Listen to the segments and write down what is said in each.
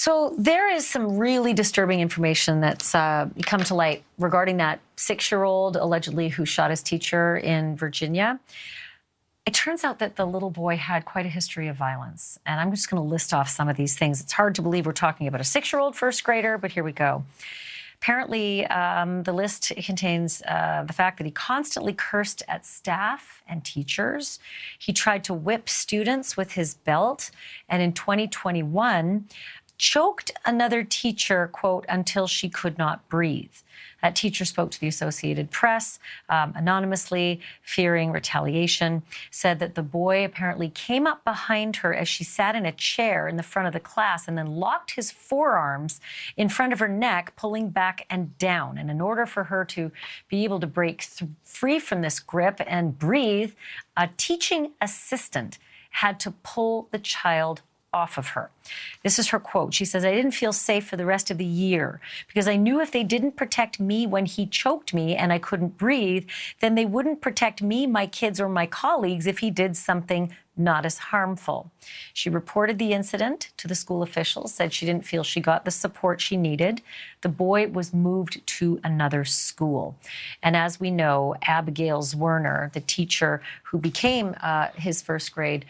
So there is some really disturbing information that's come to light regarding that 6-year-old allegedly who shot his teacher in Virginia. It turns out that the little boy had quite a history of violence. And I'm just going to list off some of these things. It's hard to believe we're talking about a 6-year-old first grader, but here we go. Apparently, the list contains the fact that he constantly cursed at staff and teachers. He tried to whip students with his belt. And in 2021, choked another teacher, quote, until she could not breathe. That teacher spoke to the Associated Press anonymously, fearing retaliation, said that the boy apparently came up behind her as she sat in a chair in the front of the class and then locked his forearms in front of her neck, pulling back and down. And in order for her to be able to break free from this grip and breathe, a teaching assistant had to pull the child off of her. This is her quote. She says, "I didn't feel safe for the rest of the year because I knew if they didn't protect me when he choked me and I couldn't breathe, then they wouldn't protect me, my kids, or my colleagues if he did something not as harmful." She reported the incident to the school officials, said she didn't feel she got the support she needed. The boy was moved to another school. And as we know, Abigail Werner, the teacher who became his first grade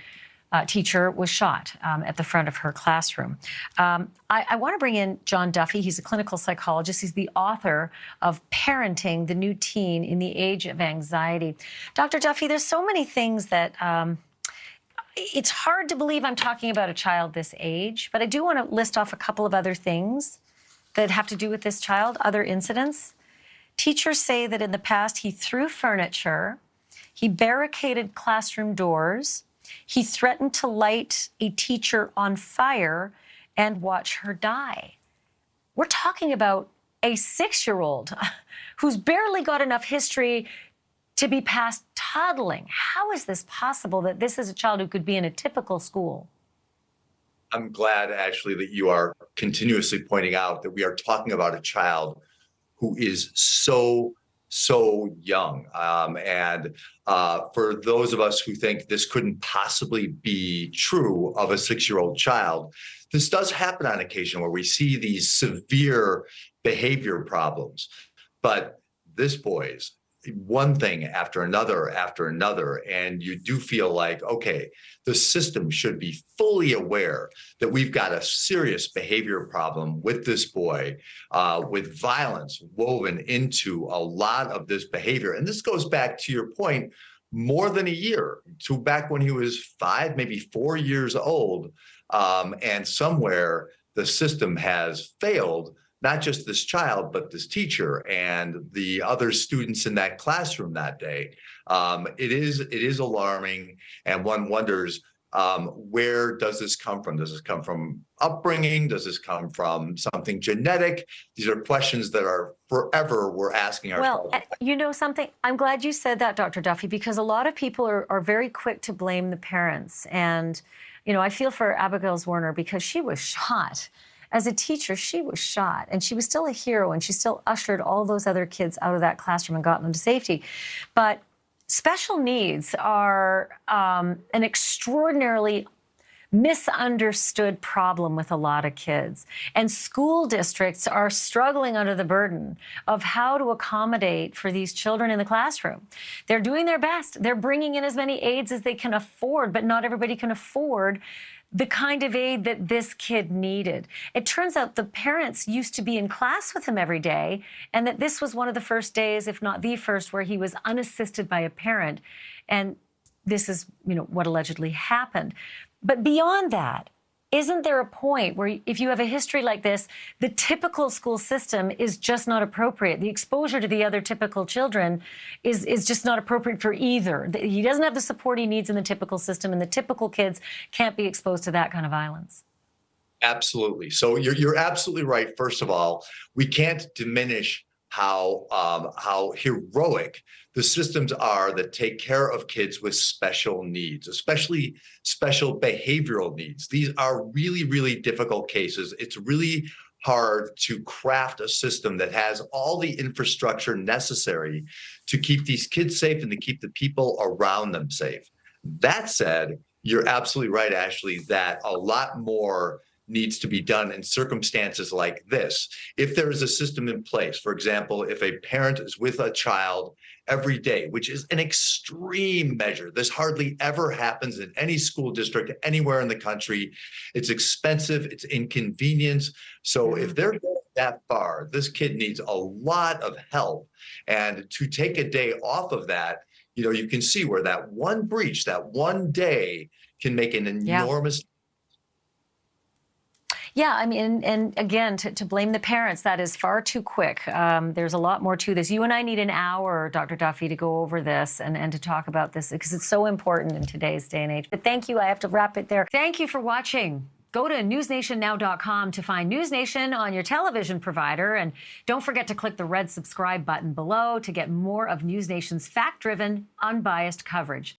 teacher, was shot at the front of her classroom. I want to bring in John Duffy. He's a clinical psychologist. He's the author of Parenting the New Teen in the Age of Anxiety. Dr. Duffy, there's so many things that it's hard to believe I'm talking about a child this age, but I do want to list off a couple of other things that have to do with this child, other incidents. Teachers say that in the past he threw furniture, he barricaded classroom doors, he threatened to light a teacher on fire and watch her die. We're talking about a 6-year-old who's barely got enough history to be past toddling. How is this possible that this is a child who could be in a typical school? I'm glad, Ashleigh, that you are continuously pointing out that we are talking about a child who is so young. For those of us who think this couldn't possibly be true of a 6-year-old child, this does happen on occasion where we see these severe behavior problems. But this boy's one thing after another, and you do feel like, okay, the system should be fully aware that we've got a serious behavior problem with this boy, with violence woven into a lot of this behavior. And this goes back to your point, more than a year, to back when he was 5, maybe 4 years old. And somewhere the system has failed not just this child, but this teacher and the other students in that classroom that day. It is alarming, and one wonders, where does this come from? Does this come from upbringing? Does this come from something genetic? These are questions that are forever we're asking ourselves. Well, you know something? I'm glad you said that, Dr. Duffy, because a lot of people are very quick to blame the parents. And, you know, I feel for Abigail Werner because she was shot. As a teacher, she was shot, and she was still a hero, and she still ushered all those other kids out of that classroom and got them to safety. But special needs are an extraordinarily misunderstood problem with a lot of kids. And school districts are struggling under the burden of how to accommodate for these children in the classroom. They're doing their best. They're bringing in as many aides as they can afford, but not everybody can afford the kind of aid that this kid needed. It turns out the parents used to be in class with him every day, and that this was one of the first days, if not the first, where he was unassisted by a parent. And this is, you know, what allegedly happened. But beyond that, isn't there a point where if you have a history like this, the typical school system is just not appropriate? The exposure to the other typical children is just not appropriate for either. He doesn't have the support he needs in the typical system, and the typical kids can't be exposed to that kind of violence. Absolutely. So you're absolutely right. First of all, we can't diminish how heroic the systems are that take care of kids with special needs, especially special behavioral needs. These are really, really difficult cases. It's really hard to craft a system that has all the infrastructure necessary to keep these kids safe and to keep the people around them safe. That said, you're absolutely right, Ashleigh, that a lot more needs to be done in circumstances like this. If there is a system in place, for example, if a parent is with a child every day, which is an extreme measure, this hardly ever happens in any school district anywhere in the country. It's expensive, it's inconvenience. So if they're going that far, this kid needs a lot of help. And to take a day off of that, you can see where that one breach, that one day can make an enormous. Yeah, I mean, and again, to blame the parents, that is far too quick. There's a lot more to this. You and I need an hour, Dr. Duffy, to go over this and to talk about this because it's so important in today's day and age. But thank you. I have to wrap it there. Thank you for watching. Go to newsnationnow.com to find NewsNation on your television provider. And don't forget to click the red subscribe button below to get more of NewsNation's fact-driven, unbiased coverage.